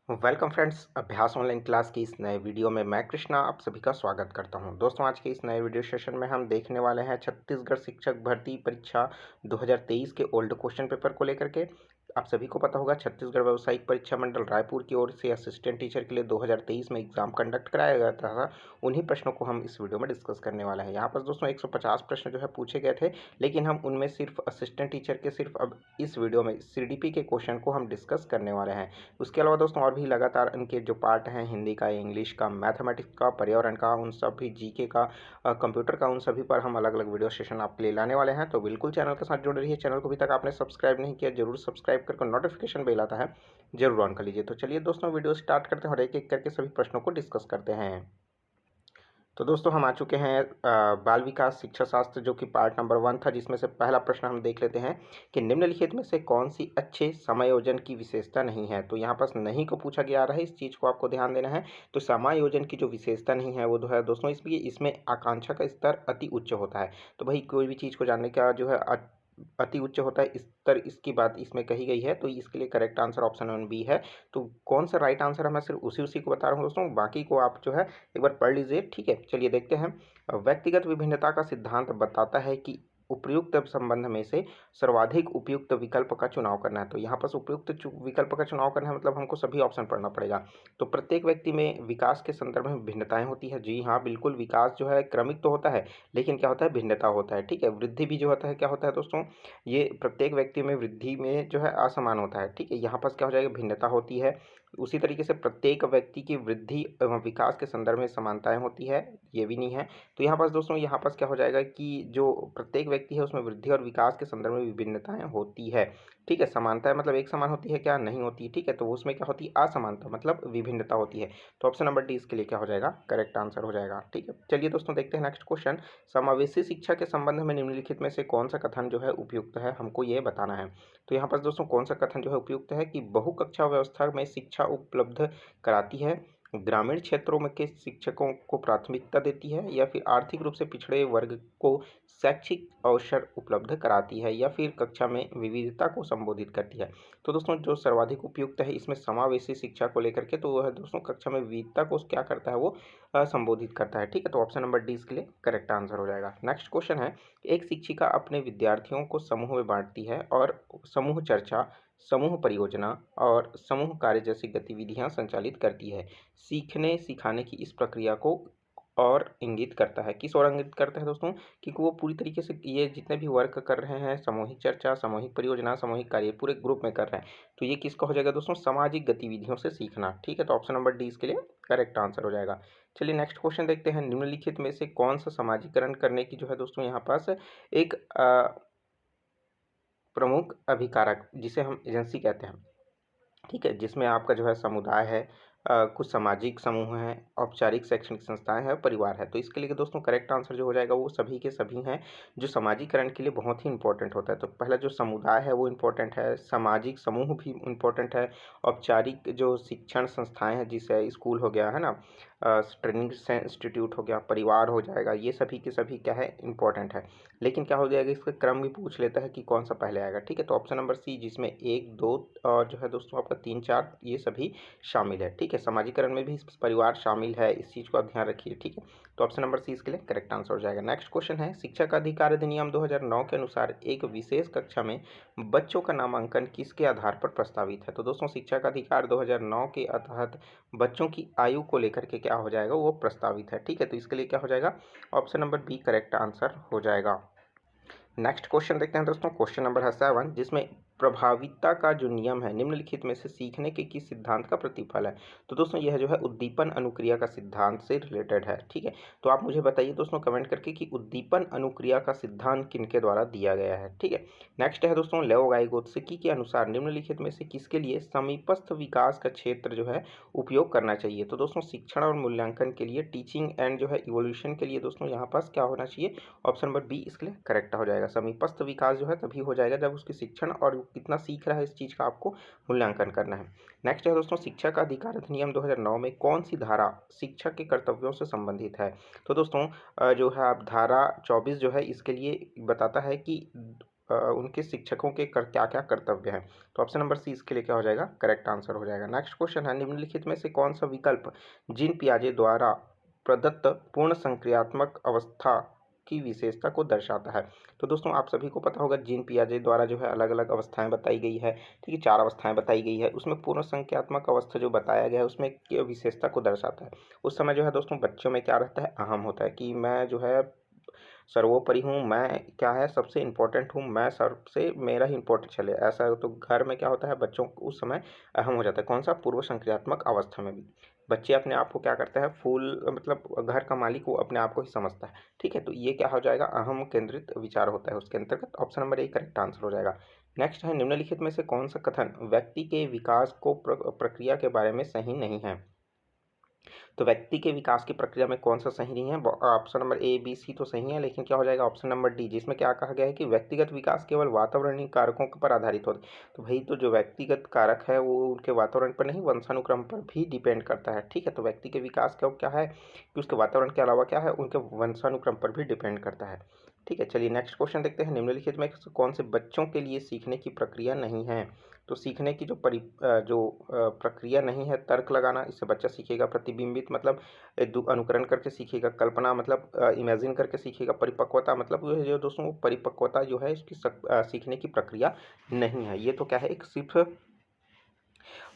Welcome friends, अभ्यास online class की इस नए वीडियो में मैं कृष्णा आप सभी का स्वागत करता हूं। दोस्तों, आज के इस नए वीडियो सेशन में हम देखने वाले हैं छत्तीसगढ़ शिक्षक भर्ती परीक्षा 2023 के ओल्ड क्वेश्चन पेपर को लेकर के। आप सभी को पता होगा, छत्तीसगढ़ व्यावसायिक परीक्षा मंडल रायपुर की ओर से असिस्टेंट टीचर के लिए 2023 में एग्जाम कंडक्ट कराया गया था। उन्हीं प्रश्नों को हम इस वीडियो में डिस्कस करने वाले हैं। यहाँ पर दोस्तों 150 प्रश्न जो है पूछे गए थे, लेकिन हम उनमें सिर्फ असिस्टेंट टीचर के सिर्फ अब इस वीडियो में सीडीपी के क्वेश्चन को हम डिस्कस करने वाले हैं। उसके अलावा दोस्तों और भी लगातार इनके जो पार्ट हैं, हिंदी का, इंग्लिश का, मैथमेटिक्स का, पर्यावरण का, उन सभी जीके का, कंप्यूटर का, उन सभी पर हम अलग अलग वीडियो सेशन आपके लिए लाने वाले हैं। तो बिल्कुल चैनल के साथ जुड़े रहिए। चैनल को अभी तक आपने सब्सक्राइब नहीं किया, जरूर सब्सक्राइब करके नोटिफिकेशन बेल आता है जरूर ऑन कर लीजिए। तो चलिए दोस्तों, वीडियो स्टार्ट करते हैं और एक एक करके सभी प्रश्नों को डिस्कस करते हैं। तो दोस्तों हम आ चुके हैं बाल विकास शिक्षा शास्त्र, जो कि पार्ट नंबर 1 था, जिसमें से पहला प्रश्न हम देख लेते हैं कि निम्नलिखित में से कौन सी अच्छे समायोजन की विशेषता नहीं है। तो यहाँ पास नहीं को पूछा गया रहा है, इस चीज़ को आपको ध्यान देना है। तो समायोजन की जो विशेषता नहीं है वो जो है दोस्तों, इसमें आकांक्षा का स्तर अति उच्च होता है। तो भाई कोई भी चीज़ को जानने का जो है अति उच्च होता है स्तर, इसकी बात इसमें कही गई है। तो इसके लिए करेक्ट आंसर ऑप्शन 1 बी है। तो कौन सा राइट आंसर है मैं सिर्फ उसी को बता रहा हूँ दोस्तों, बाकी को आप जो है एक बार पढ़ लीजिए। ठीक है, चलिए देखते हैं। व्यक्तिगत विभिन्नता का सिद्धांत बताता है कि उपयुक्त संबंध में से सर्वाधिक उपयुक्त विकल्प का चुनाव करना है। तो यहाँ पर उपयुक्त विकल्प का चुनाव करना है मतलब हमको सभी ऑप्शन पढ़ना पड़ेगा। तो प्रत्येक व्यक्ति में विकास के संदर्भ में भिन्नताएं होती है। जी हाँ, बिल्कुल, विकास जो है क्रमिक तो होता है, लेकिन क्या होता है, भिन्नता होता है। ठीक है, वृद्धि भी जो होता है क्या होता है दोस्तों, ये प्रत्येक व्यक्ति में वृद्धि में जो है असमान होता है। ठीक है, यहाँ पर क्या हो जाएगा, भिन्नता होती है। उसी तरीके से प्रत्येक व्यक्ति की वृद्धि एवं विकास के संदर्भ में समानताएं होती है, ये भी नहीं है। तो यहाँ पर दोस्तों, यहाँ पर क्या हो जाएगा कि जो प्रत्येक व्यक्ति है उसमें वृद्धि और विकास के संदर्भ में विभिन्नताएं होती है। ठीक है, समानता मतलब एक समान होती है क्या, नहीं होती। ठीक है, तो उसमें क्या होती है, असमानता मतलब विभिन्नता होती है। तो ऑप्शन नंबर डी इसके लिए क्या हो जाएगा, करेक्ट आंसर हो जाएगा। ठीक है, चलिए दोस्तों देखते हैं नेक्स्ट क्वेश्चन। समावेशी शिक्षा के संबंध में निम्नलिखित में से कौन सा कथन जो है उपयुक्त है, हमको ये बताना है। तो यहाँ पर दोस्तों कौन सा कथन जो है उपयुक्त है कि बहुकक्षा व्यवस्था में शिक्षा उपलब्ध कराती है, ग्रामीण क्षेत्रों में के शिक्षकों को प्राथमिकता देती है, या फिर आर्थिक रूप से पिछड़े वर्ग को शैक्षिक अवसर उपलब्ध कराती है, या फिर कक्षा में विविधता को संबोधित करती है। तो दोस्तों जो सर्वाधिक उपयुक्त है इसमें समावेशी शिक्षा को लेकर के, तो वह है दोस्तों कक्षा में विविधता को क्या करता है, वो संबोधित करता है। ठीक है, तो ऑप्शन नंबर डी इसके लिए करेक्ट आंसर हो जाएगा। नेक्स्ट क्वेश्चन है, एक शिक्षिका अपने विद्यार्थियों को समूह में बांटती है और समूह चर्चा, समूह परियोजना और समूह कार्य जैसी गतिविधियां संचालित करती है। सीखने सिखाने की इस प्रक्रिया को और इंगित करता है, किस और इंगित करता है दोस्तों, क्योंकि वो पूरी तरीके से ये जितने भी वर्क कर रहे हैं, सामूहिक चर्चा, सामूहिक परियोजना, सामूहिक कार्य पूरे ग्रुप में कर रहे हैं, तो ये किसका हो जाएगा दोस्तों, सामाजिक गतिविधियों से सीखना। ठीक है, तो ऑप्शन नंबर डी इसके लिए करेक्ट आंसर हो जाएगा। चलिए नेक्स्ट क्वेश्चन देखते हैं। निम्नलिखित में से कौन सा समाजीकरण करने की जो है दोस्तों यहाँ पास एक प्रमुख अभिकारक, जिसे हम एजेंसी कहते हैं। ठीक है, जिसमें आपका जो है समुदाय है, कुछ सामाजिक समूह हैं, औपचारिक शैक्षणिक संस्थाएं हैं, परिवार है। तो इसके लिए दोस्तों करेक्ट आंसर जो हो जाएगा वो सभी के सभी हैं, जो समाजीकरण के लिए बहुत ही इंपॉर्टेंट होता है। तो पहला जो समुदाय है वो इंपॉर्टेंट है, सामाजिक समूह भी इंपॉर्टेंट है, औपचारिक जो शिक्षण संस्थाएं हैं, जिसे स्कूल हो गया है ना, ट्रेनिंग इंस्टीट्यूट हो गया, परिवार हो जाएगा, ये सभी के सभी क्या है, इंपॉर्टेंट है। लेकिन क्या हो जाएगा, इसका क्रम भी पूछ लेता है कि कौन सा पहले आएगा। ठीक है, तो ऑप्शन नंबर सी, जिसमें 1 2 और जो है दोस्तों आपका 3 4 ये सभी शामिल है। ठीक है, समाजीकरण में भी परिवार शामिल है, इस चीज़ को आप ध्यान रखिए। ठीक है, तो ऑप्शन नंबर सी इसके लिए करेक्ट आंसर हो जाएगा। नेक्स्ट क्वेश्चन है, शिक्षा का अधिकार अधिनियम 2009 के अनुसार एक विशेष कक्षा में बच्चों का नामांकन किसके आधार पर प्रस्तावित है। तो दोस्तों शिक्षा का अधिकार 2009 के तहत बच्चों की आयु को लेकर के क्या हो जाएगा, वो प्रस्तावित है। ठीक है, तो इसके लिए क्या हो जाएगा, option number B correct answer हो जाएगा। नेक्स्ट क्वेश्चन देखते हैं दोस्तों, क्वेश्चन नंबर है 7, जिसमें प्रभाविता का जो नियम है निम्नलिखित में से सीखने के किस सिद्धांत का प्रतिफल है। तो दोस्तों यह जो है उद्दीपन अनुक्रिया का सिद्धांत से रिलेटेड है। ठीक है, तो आप मुझे बताइए दोस्तों कमेंट करके कि उद्दीपन अनुक्रिया का सिद्धांत किनके द्वारा दिया गया है। ठीक है, नेक्स्ट है दोस्तों, लेओगाइगोत्स्की के अनुसार निम्नलिखित में से किसके लिए समीपस्थ विकास का क्षेत्र जो है उपयोग करना चाहिए। तो दोस्तों शिक्षण और मूल्यांकन के लिए, टीचिंग एंड जो है इवोल्यूशन के लिए दोस्तों यहाँ पास क्या होना चाहिए, ऑप्शन नंबर बी इसके लिए करेक्ट हो जाएगा। समीपस्थ विकास जो है तभी हो जाएगा जब उसकी शिक्षण और कितना सीख रहा है इस चीज़ का आपको मूल्यांकन करना है। नेक्स्ट है दोस्तों, शिक्षा का अधिकार अधिनियम 2009 में कौन सी धारा शिक्षक के कर्तव्यों से संबंधित है। तो दोस्तों जो है आप धारा 24 जो है इसके लिए बताता है कि उनके शिक्षकों के क्या क्या कर्तव्य हैं। तो ऑप्शन नंबर सी इसके लिए क्या हो जाएगा, करेक्ट आंसर हो जाएगा। नेक्स्ट क्वेश्चन है, निम्नलिखित में से कौन सा विकल्प जीन पियाजे द्वारा प्रदत्त पूर्ण संक्रियात्मक अवस्था की विशेषता को दर्शाता है। तो दोस्तों आप सभी को पता होगा जीन पियाजे द्वारा जो है अलग अलग अवस्थाएं बताई गई है, ठीक है, 4 अवस्थाएं बताई गई है। उसमें पूर्ण संख्यात्मक अवस्था जो बताया गया है उसमें विशेषता को दर्शाता है। उस समय जो है दोस्तों बच्चों में क्या रहता है, अहम होता है कि मैं जो है सर्वोपरि हूँ, मैं क्या है सबसे इम्पोर्टेंट हूँ, मैं सबसे मेरा ही इम्पोर्टेंट चले, ऐसा तो घर में क्या होता है बच्चों को उस समय अहम हो जाता है। कौन सा, पूर्व संक्रियात्मक अवस्था में भी बच्चे अपने आप को क्या करते हैं, फूल मतलब घर का मालिक वो अपने आप को ही समझता है, ठीक है। तो ये क्या हो जाएगा, अहम केंद्रित विचार होता है उसके अंतर्गत। Option number A correct answer हो जाएगा। नेक्स्ट है, निम्नलिखित में से कौन सा कथन व्यक्ति के विकास को प्रक्रिया के बारे में सही नहीं है। तो व्यक्ति के विकास की प्रक्रिया में कौन सा सही नहीं है, option number A B C तो सही है, लेकिन क्या हो जाएगा ऑप्शन नंबर डी, जिसमें क्या कहा गया है कि व्यक्तिगत विकास केवल वातावरणीय कारकों पर आधारित होता है। तो भाई तो जो व्यक्तिगत कारक है वो उनके वातावरण पर नहीं, वंशानुक्रम पर भी डिपेंड करता है, ठीक है। तो व्यक्ति के विकास का क्या है कि उसके वातावरण के अलावा क्या है, उनके वंशानुक्रम पर भी डिपेंड करता है, ठीक है। चलिए नेक्स्ट क्वेश्चन देखते हैं, निम्नलिखित में कौन से बच्चों के लिए सीखने की प्रक्रिया नहीं है। तो सीखने की प्रक्रिया नहीं है, तर्क लगाना, इससे बच्चा सीखेगा। प्रतिबिंबित मतलब अनुकरण करके सीखेगा। कल्पना मतलब इमेजिन करके सीखेगा। परिपक्वता मतलब जो दोस्तों परिपक्वता जो है इसकी सीखने की प्रक्रिया नहीं है। ये तो क्या है, एक सिर्फ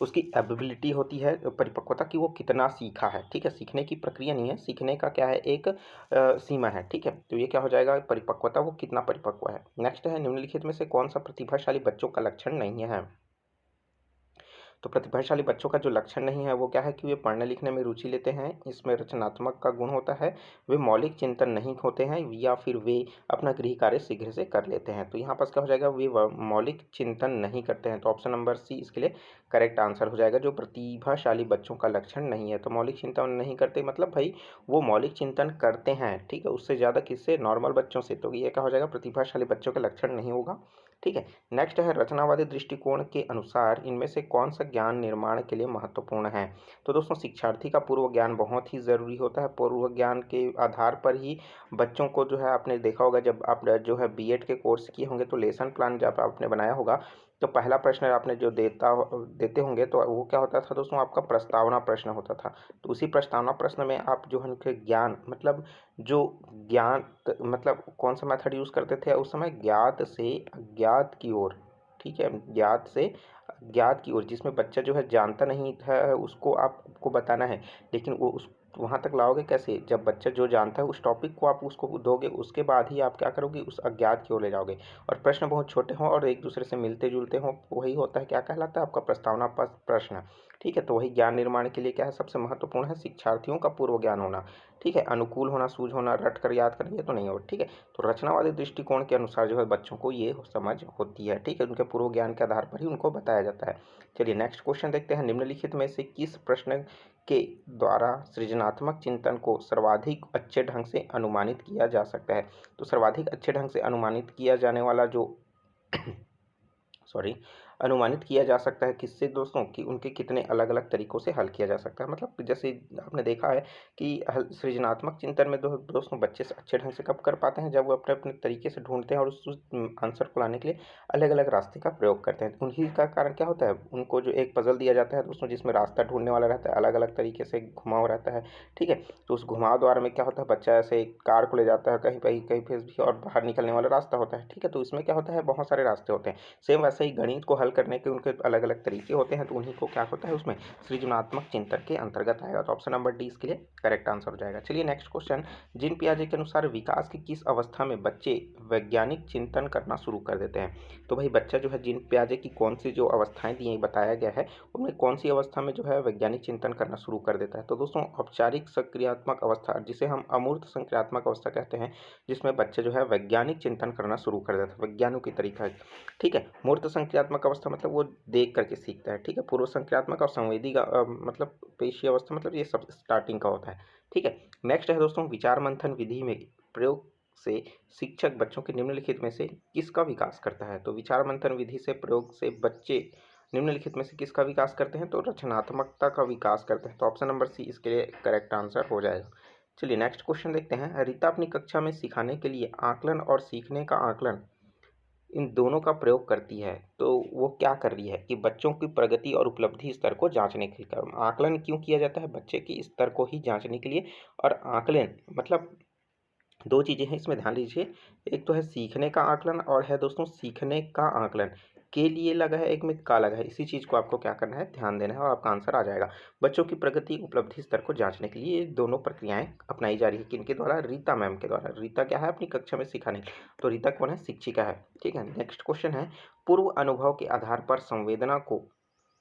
उसकी एबिलिटी होती है परिपक्वता की, वो कितना सीखा है, ठीक है। सीखने की प्रक्रिया नहीं है, सीखने का क्या है एक सीमा है, ठीक है। तो ये क्या हो जाएगा, परिपक्वता वो कितना परिपक्व है। नेक्स्ट है, निम्नलिखित में से कौन सा प्रतिभाशाली बच्चों का लक्षण नहीं है। तो प्रतिभाशाली बच्चों का जो लक्षण नहीं है वो क्या है कि वे पढ़ने लिखने में रुचि लेते हैं, इसमें रचनात्मक का गुण होता है, वे मौलिक चिंतन नहीं होते हैं, या फिर वे अपना गृह कार्य शीघ्र से कर लेते हैं। तो यहाँ पास क्या हो जाएगा, वे मौलिक चिंतन नहीं करते हैं। तो ऑप्शन नंबर सी इसके लिए करेक्ट आंसर हो जाएगा, जो प्रतिभाशाली बच्चों का लक्षण नहीं है। तो मौलिक चिंतन नहीं करते मतलब भाई वो मौलिक चिंतन करते हैं, ठीक है, उससे ज़्यादा किससे, नॉर्मल बच्चों से। तो ये क्या हो जाएगा, प्रतिभाशाली बच्चों का लक्षण नहीं होगा, ठीक है। नेक्स्ट है, रचनावादी दृष्टिकोण के अनुसार इनमें से कौन सा ज्ञान निर्माण के लिए महत्वपूर्ण है। तो दोस्तों शिक्षार्थी का पूर्व ज्ञान बहुत ही ज़रूरी होता है। पूर्व ज्ञान के आधार पर ही बच्चों को जो है, आपने देखा होगा जब आप जो है बीएड के कोर्स किए होंगे तो लेसन प्लान जब आपने बनाया होगा तो पहला प्रश्न आपने जो देते होंगे तो वो क्या होता था दोस्तों, आपका प्रस्तावना प्रश्न होता था। तो उसी प्रस्तावना प्रश्न में आप जो है उनके ज्ञान मतलब जो ज्ञान मतलब कौन सा मेथड यूज़ करते थे उस समय, ज्ञात से अज्ञात की ओर, ठीक है, ज्ञात से अज्ञात की ओर, जिसमें बच्चा जो है जानता नहीं है उसको आपको बताना है, लेकिन वो उस वहाँ तक लाओगे कैसे, जब बच्चा जो जानता है उस टॉपिक को आप उसको दोगे, उसके बाद ही आप क्या करोगे, उस अज्ञात की ओर ले जाओगे। और प्रश्न बहुत छोटे हों और एक दूसरे से मिलते जुलते हों, वही होता है क्या कहलाता है आपका प्रस्तावना प्रश्न, ठीक है। तो वही ज्ञान निर्माण के लिए क्या है, सबसे महत्वपूर्ण है शिक्षार्थियों का पूर्व ज्ञान होना, ठीक है। अनुकूल होना, सूझ होना, रट कर याद करना ये तो नहीं हो, ठीक है। तो रचनावादी दृष्टिकोण के अनुसार जो है बच्चों को ये समझ होती है, ठीक है, उनके पूर्व ज्ञान के आधार पर ही उनको बताया जाता है। चलिए नेक्स्ट क्वेश्चन देखते हैं, निम्नलिखित में से किस प्रश्न के द्वारा सृजनात्मक चिंतन को सर्वाधिक अच्छे ढंग से अनुमानित किया जा सकता है। तो सर्वाधिक अच्छे ढंग से अनुमानित किया जाने वाला जो सॉरी अनुमानित किया जा सकता है किससे दोस्तों, कि उनके कितने अलग अलग तरीकों से हल किया जा सकता है। मतलब जैसे आपने देखा है कि सृजनात्मक चिंतन में दोस्तों बच्चे से अच्छे ढंग से कब कर पाते हैं, जब वो अपने अपने तरीके से ढूंढते हैं और उस आंसर को लाने के लिए अलग अलग रास्ते का प्रयोग करते हैं। उन्हीं का कारण क्या होता है, उनको जो एक पजल दिया जाता है दोस्तों जिसमें रास्ता ढूंढने वाला रहता है, अलग अलग तरीके से घुमाव रहता है, ठीक है। तो उस घुमाव द्वारा में क्या होता है, बच्चा ऐसे कार को ले जाता है कहीं कहीं कहीं पे भी और बाहर निकलने वाला रास्ता होता है, ठीक है। तो इसमें क्या होता है, बहुत सारे रास्ते होते हैं। सेम वैसे ही गणित को हल करने के उनके अलग अलग तरीके होते हैं, तो उन्हीं को क्या होता है उसमें सृजनात्मक चिंतन के अंतर्गत आएगा। तो ऑप्शन नंबर डी इसके लिए करेक्ट आंसर हो जाएगा। चलिए नेक्स्ट क्वेश्चन, जिन पियाजे के अनुसार विकास की किस अवस्था में बच्चे वैज्ञानिक चिंतन करना शुरू कर देते हैं। तो भाई बच्चा जो है जिन पियाजे की कौन सी जो अवस्थाएं दी बताया गया है उनमें कौन सी अवस्था में जो है वैज्ञानिक चिंतन करना शुरू कर देता है। तो दोस्तों औपचारिक सक्रियात्मक अवस्था, जिसे हम अमूर्त संक्रियात्मक अवस्था कहते हैं, जिसमें बच्चा जो है वैज्ञानिक चिंतन करना शुरू कर देता है, वैज्ञानिक की तरीका, ठीक है। मूर्त संक्रियात्मक अवस्था मतलब वो देख करके सीखता है, ठीक है। पूर्व संक्रियात्मक और संवेदी का मतलब पेशीय अवस्था मतलब ये सब स्टार्टिंग का होता है, ठीक है। नेक्स्ट है दोस्तों, विचार मंथन विधि में प्रयोग से शिक्षक बच्चों के निम्नलिखित में से किसका विकास करता है। तो विचार मंथन विधि से प्रयोग से बच्चे निम्नलिखित में से किसका विकास करते हैं, तो रचनात्मकता का विकास करते हैं। तो ऑप्शन नंबर सी इसके लिए करेक्ट आंसर हो जाएगा। चलिए नेक्स्ट क्वेश्चन देखते हैं, रीता अपनी कक्षा में सिखाने के लिए आकलन और सीखने का आकलन इन दोनों का प्रयोग करती है, तो वो क्या कर रही है कि बच्चों की प्रगति और उपलब्धि स्तर को जांचने के लिए। आकलन क्यों किया जाता है? बच्चे की स्तर को ही जांचने के लिए। और आकलन मतलब दो चीज़ें हैं, इसमें ध्यान दीजिए। एक तो है सीखने का आकलन और है दोस्तों सीखने का आकलन। के लिए लगा है, एक में का लगा है। इसी चीज़ को आपको क्या करना है, ध्यान देना है और आपका आंसर आ जाएगा। बच्चों की प्रगति उपलब्धि स्तर को जांचने के लिए ये दोनों प्रक्रियाएं अपनाई जा रही है। किनके द्वारा? रीता मैम के द्वारा। रीता क्या है? अपनी कक्षा में सिखाने, तो रीता कौन है? शिक्षिका है। ठीक है, नेक्स्ट क्वेश्चन है, पूर्व अनुभव के आधार पर संवेदना को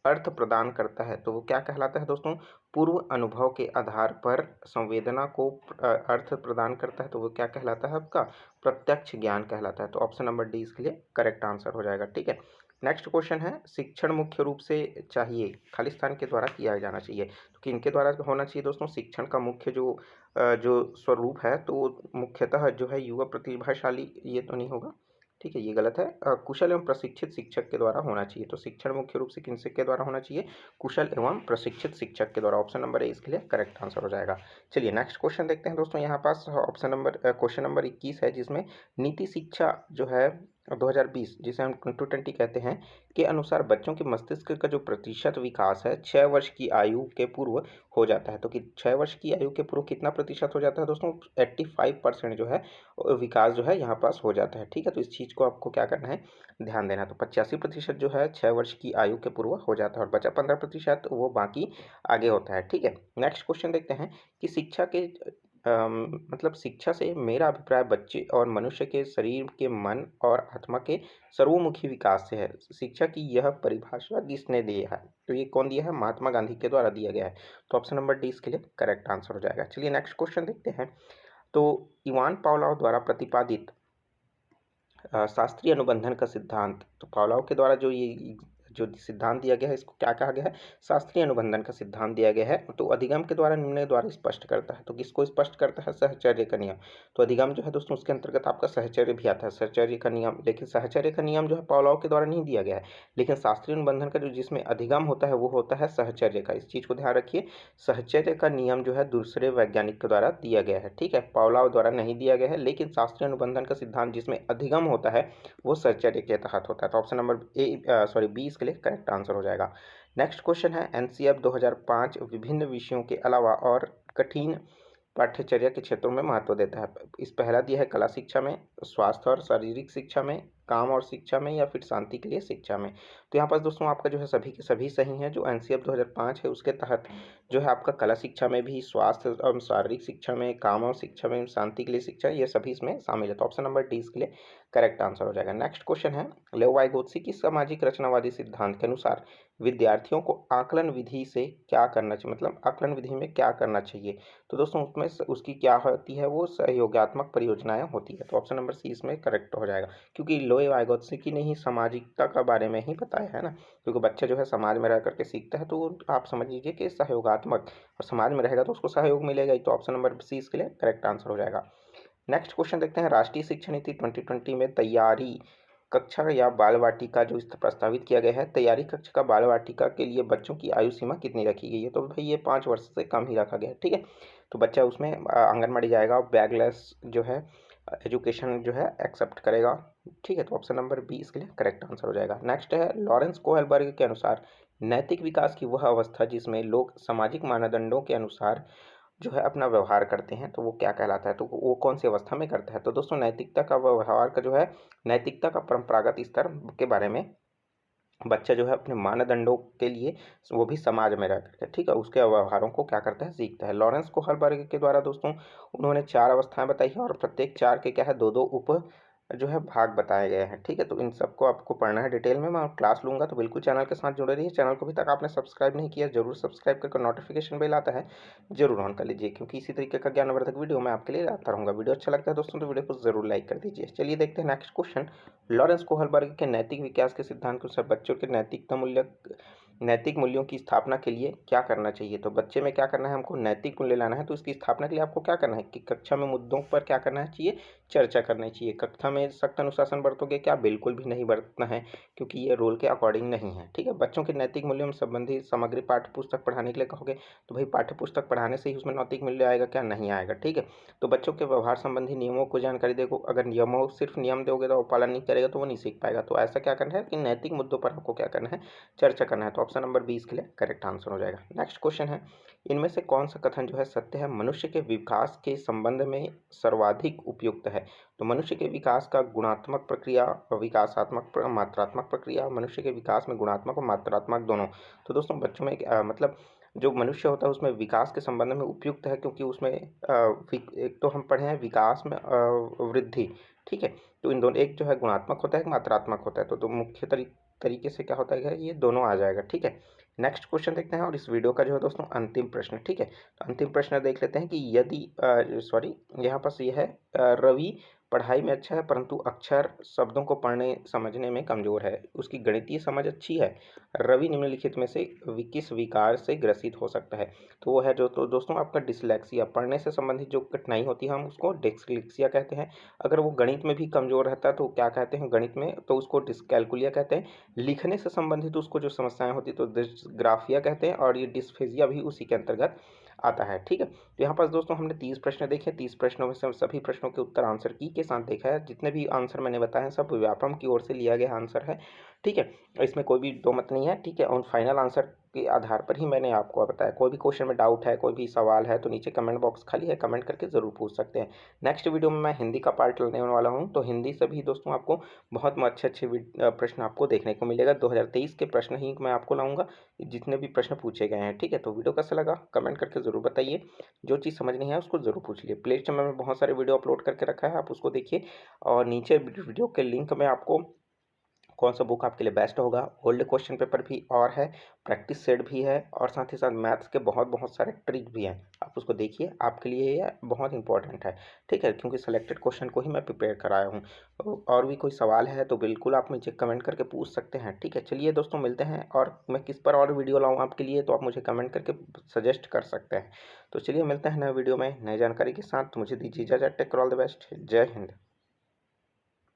अर्थ प्रदान करता है, तो वो क्या कहलाता है दोस्तों? पूर्व अनुभव के आधार पर संवेदना को अर्थ प्रदान करता है, तो वो क्या कहलाता है? आपका प्रत्यक्ष ज्ञान कहलाता है। तो ऑप्शन नंबर डी इसके लिए करेक्ट आंसर हो जाएगा। ठीक है, नेक्स्ट क्वेश्चन है, शिक्षण मुख्य रूप से चाहिए खाली स्थान के द्वारा किया जाना चाहिए, तो किनके द्वारा होना चाहिए दोस्तों? शिक्षण का मुख्य जो स्वरूप है, तो मुख्यतः जो है युवा प्रतिभाशाली, ये तो नहीं होगा, ठीक है, ये गलत है। कुशल एवं प्रशिक्षित शिक्षक के द्वारा होना चाहिए। तो शिक्षण मुख्य रूप से किनसे के द्वारा होना चाहिए? कुशल एवं प्रशिक्षित शिक्षक के द्वारा। ऑप्शन नंबर ए इसके लिए करेक्ट आंसर हो जाएगा। चलिए नेक्स्ट क्वेश्चन देखते हैं दोस्तों। यहाँ पास ऑप्शन नंबर क्वेश्चन नंबर 21 है, जिसमें नीति शिक्षा जो है 2020, जिसे हम 2020 कहते हैं, के अनुसार बच्चों के मस्तिष्क का जो प्रतिशत विकास है 6 वर्ष की आयु के पूर्व हो जाता है। तो कि 6 वर्ष की आयु के पूर्व कितना प्रतिशत हो जाता है दोस्तों? 85% जो है विकास जो है यहाँ पास हो जाता है। ठीक है, तो इस चीज़ को आपको क्या करना है, ध्यान देना। तो 85% जो है 6 वर्ष की आयु के पूर्व हो जाता है और बचा 15% वो बाकी आगे होता है। ठीक है, नेक्स्ट क्वेश्चन देखते हैं कि शिक्षा के मतलब शिक्षा से मेरा अभिप्राय बच्चे और मनुष्य के शरीर के मन और आत्मा के सर्वमुखी विकास से है। शिक्षा की यह परिभाषा किसने दी है? तो ये कौन दिया है? महात्मा गांधी के द्वारा दिया गया है। तो ऑप्शन नंबर डी इसके लिए करेक्ट आंसर हो जाएगा। चलिए नेक्स्ट क्वेश्चन देखते हैं। तो इवान पावलोव द्वारा प्रतिपादित शास्त्रीय अनुबंधन का सिद्धांत, तो पावलोव के द्वारा जो सिद्धांत दिया गया है, इसको क्या कहा गया है? शास्त्रीय अनुबंधन का सिद्धांत दिया गया है। तो अधिगम के द्वारा निम्न द्वारा स्पष्ट करता है, तो किसको स्पष्ट करता है? सहचर्य का नियम। तो अधिगम जो है दोस्तों उसके अंतर्गत आपका सहचर्य भी आता है, सहचर्य का नियम। लेकिन सहचर्य का नियम जो है पावलोव के द्वारा नहीं दिया गया है, लेकिन शास्त्रीय अनुबंधन का जो जिसमें अधिगम होता है वो होता है सहचर्य का। इस चीज़ को ध्यान रखिए, सहचर्य का नियम जो है दूसरे वैज्ञानिक के द्वारा दिया गया है। ठीक है, पावलोव द्वारा नहीं दिया गया है, लेकिन शास्त्रीय अनुबंधन का सिद्धांत जिसमें अधिगम होता है वो सहचर्य के तहत होता है। तो ऑप्शन नंबर बी इसके लिए करेक्ट आंसर हो जाएगा। नेक्स्ट क्वेश्चन है, एनसीएफ 2005 विभिन्न विषयों के अलावा और कठिन पाठ्यचर्या के क्षेत्रों में महत्व देता है। इस पहला दिया है कला शिक्षा में, स्वास्थ्य और शारीरिक शिक्षा में, काम और शिक्षा में, या फिर शांति के लिए शिक्षा में। तो यहाँ पर दोस्तों आपका जो है सभी के सभी सही हैं। जो एनसीएफ 2005 है उसके तहत जो है आपका कला शिक्षा में भी, स्वास्थ्य और शारीरिक शिक्षा में, काम और शिक्षा में, शांति के लिए शिक्षा, ये सभी इसमें शामिल है। तो ऑप्शन नंबर डी इसके लिए करेक्ट आंसर हो जाएगा। नेक्स्ट क्वेश्चन है, लेव वाइगोत्स्की की सामाजिक रचनावादी सिद्धांत के अनुसार विद्यार्थियों को आकलन विधि से क्या करना चाहिए, मतलब आकलन विधि में क्या करना चाहिए? तो दोस्तों उसमें उसकी क्या होती है? वो सहयोगात्मक परियोजनाएं होती है। तो ऑप्शन नंबर सी इसमें करेक्ट हो जाएगा, क्योंकि लोए वाइगोत्स्की ने ही सामाजिकता का बारे में ही बताया है ना, क्योंकि बच्चा जो है समाज में रह करके सीखता है, तो आप समझ लीजिए कि सहयोगात्मक, और समाज में रहेगा तो उसको सहयोग मिलेगा ही। तो ऑप्शन नंबर सी इसके लिए करेक्ट आंसर हो जाएगा। नेक्स्ट क्वेश्चन देखते हैं, राष्ट्रीय शिक्षा नीति 2020 में तैयारी कक्षा या बाल वाटिका जो प्रस्तावित किया गया है, तैयारी कक्षा का बाल वाटिका के लिए बच्चों की आयु सीमा कितनी रखी गई है? तो भाई ये 5 वर्ष से कम ही रखा गया है। ठीक है, तो बच्चा उसमें आंगनबाड़ी जाएगा और बैगलेस जो है एजुकेशन जो है एक्सेप्ट करेगा। ठीक है, तो ऑप्शन नंबर बी इसके लिए करेक्ट आंसर हो जाएगा। नेक्स्ट है, लॉरेंस कोहलबर्ग के अनुसार नैतिक विकास की वह अवस्था जिसमें लोग सामाजिक मानदंडों के अनुसार जो है अपना व्यवहार करते हैं, तो वो क्या कहलाता है? तो वो कौन सी अवस्था में करता है? तो दोस्तों नैतिकता का व्यवहार का जो है, नैतिकता का परंपरागत स्तर के बारे में बच्चा जो है अपने मानदंडों के लिए, वो भी समाज में रह करके, ठीक है, उसके व्यवहारों को क्या करता है? सीखता है। लॉरेंस कोहलबर्ग के द्वारा दोस्तों उन्होंने 4 अवस्थाएं बताई हैं और प्रत्येक 4 के क्या है, 2-2 उप जो है भाग बताए गए हैं। ठीक है, तो इन सबको आपको पढ़ना है डिटेल में, मैं क्लास लूँगा, तो बिल्कुल चैनल के साथ जुड़े रहिए। चैनल को अभी तक आपने सब्सक्राइब नहीं किया, जरूर सब्सक्राइब करके नोटिफिकेशन बेल आता है जरूर ऑन कर लीजिए, क्योंकि इसी तरीके का ज्ञानवर्धक वीडियो मैं आपके लिए लाता रहूँगा। वीडियो अच्छा लगता है दोस्तों तो वीडियो को जरूर लाइक कर दीजिए। चलिए देखते हैं नेक्स्ट क्वेश्चन, लॉरेंस कोहलबर्ग के नैतिक विकास के सिद्धांत के अनुसार बच्चों के नैतिकता मूल्य नैतिक मूल्यों की स्थापना के लिए क्या करना चाहिए? तो बच्चे में क्या करना है, हमको नैतिक मूल्य लाना है, तो इसकी स्थापना के लिए आपको क्या करना है कि कक्षा में मुद्दों पर क्या करना चाहिए, चर्चा करनी चाहिए। कक्षा में सख्त अनुशासन बरतोगे क्या? बिल्कुल भी नहीं बरतना है, क्योंकि ये रूल के अकॉर्डिंग नहीं है, ठीक है। बच्चों के नैतिक मूल्यों में संबंधित सामग्री पाठ्य पुस्तक पढ़ाने के लिए कहोगे, तो भाई पाठ्य पुस्तक पढ़ाने से ही उसमें नैतिक मूल्य आएगा क्या? नहीं आएगा, ठीक है। तो बच्चों के व्यवहार संबंधी नियमों को जानकारी देखो, अगर नियमों सिर्फ नियम दोगे तो वो पालन नहीं करेगा तो वो नहीं सीख पाएगा। तो ऐसा क्या करना है कि नैतिक मुद्दों पर आपको क्या करना है, चर्चा करना है। तो ऑप्शन नंबर 20 के लिए करेक्ट आंसर हो जाएगा। नेक्स्ट क्वेश्चन है, इनमें से कौन सा कथन जो है सत्य है, मनुष्य के विकास के संबंध में सर्वाधिक उपयुक्त है? तो मनुष्य के विकास का गुणात्मक प्रक्रिया, विकासात्मक मात्रात्मक प्रक्रिया, मनुष्य के विकास में गुणात्मक और मात्रात्मक दोनों। तो दोस्तों बच्चों में मतलब जो मनुष्य होता है उसमें विकास के संबंध में उपयुक्त है, क्योंकि उसमें एक तो हम पढ़े हैं विकास में वृद्धि, ठीक है। तो इन दोनों, एक जो है गुणात्मक होता है, एक मात्रात्मक होता है। तो मुख्य तरीके से क्या होता है, ये दोनों आ जाएगा, ठीक है। नेक्स्ट क्वेश्चन देखते हैं और इस वीडियो का जो है दोस्तों अंतिम प्रश्न, ठीक है। तो अंतिम प्रश्न देख लेते हैं कि यदि सॉरी यहाँ पास ये है रवि पढ़ाई में अच्छा है परंतु अक्षर शब्दों को पढ़ने समझने में कमजोर है, उसकी गणितीय समझ अच्छी है। रवि निम्नलिखित में से किस विकार से ग्रसित हो सकता है? तो वो है जो, तो दोस्तों आपका डिसलेक्सिया, पढ़ने से संबंधित जो कठिनाई होती है हम उसको डिसलेक्सिया कहते हैं। अगर वो गणित में भी कमजोर रहता है तो क्या कहते हैं गणित में, तो उसको डिसकैलकुलिया कहते हैं। लिखने से संबंधित उसको जो समस्याएं होती तो डिसग्राफिया कहते हैं, और ये डिस्फेजिया भी उसी के अंतर्गत आता है, ठीक है। तो यहाँ पर दोस्तों हमने 30 प्रश्न देखे, 30 प्रश्नों में से सभी प्रश्नों के उत्तर आंसर की के साथ देखा है। जितने भी आंसर मैंने बताए हैं सब व्यापम की ओर से लिया गया आंसर है, ठीक है। इसमें कोई भी दो मत नहीं है, ठीक है। और फाइनल आंसर के आधार पर ही मैंने आपको बताया। कोई भी क्वेश्चन में डाउट है, कोई भी सवाल है, तो नीचे कमेंट बॉक्स खाली है, कमेंट करके ज़रूर पूछ सकते हैं। नेक्स्ट वीडियो में मैं हिंदी का पार्ट लेने वाला हूँ, तो हिंदी से भी दोस्तों आपको बहुत अच्छे अच्छे प्रश्न आपको देखने को मिलेगा। 2023 के प्रश्न ही मैं आपको लाऊंगा, जितने भी प्रश्न पूछे गए हैं, ठीक है। तो वीडियो कैसा लगा कमेंट करके ज़रूर बताइए। जो चीज़ समझ नहीं है उसको ज़रूर पूछ लिए। प्ले स्टोर में बहुत सारे वीडियो अपलोड करके रखा है, आप उसको देखिए। और नीचे वीडियो के लिंक में आपको कौन सा बुक आपके लिए बेस्ट होगा, ओल्ड क्वेश्चन पेपर भी और है, प्रैक्टिस सेट भी है, और साथ ही साथ मैथ्स के बहुत बहुत सारे ट्रिक भी हैं। आप उसको देखिए, आपके लिए ये बहुत इंपॉर्टेंट है, ठीक है, क्योंकि सेलेक्टेड क्वेश्चन को ही मैं प्रिपेयर कराया हूँ। और भी कोई सवाल है तो बिल्कुल आप मुझे कमेंट करके पूछ सकते हैं, ठीक है। चलिए दोस्तों मिलते हैं, और मैं किस पर और वीडियो लाऊँ आपके लिए तो आप मुझे कमेंट करके सजेस्ट कर सकते हैं। तो चलिए मिलते हैं नए वीडियो में नई जानकारी के साथ। तो मुझे दीजिए इजाज़त। Take care, all the best, जय हिंद।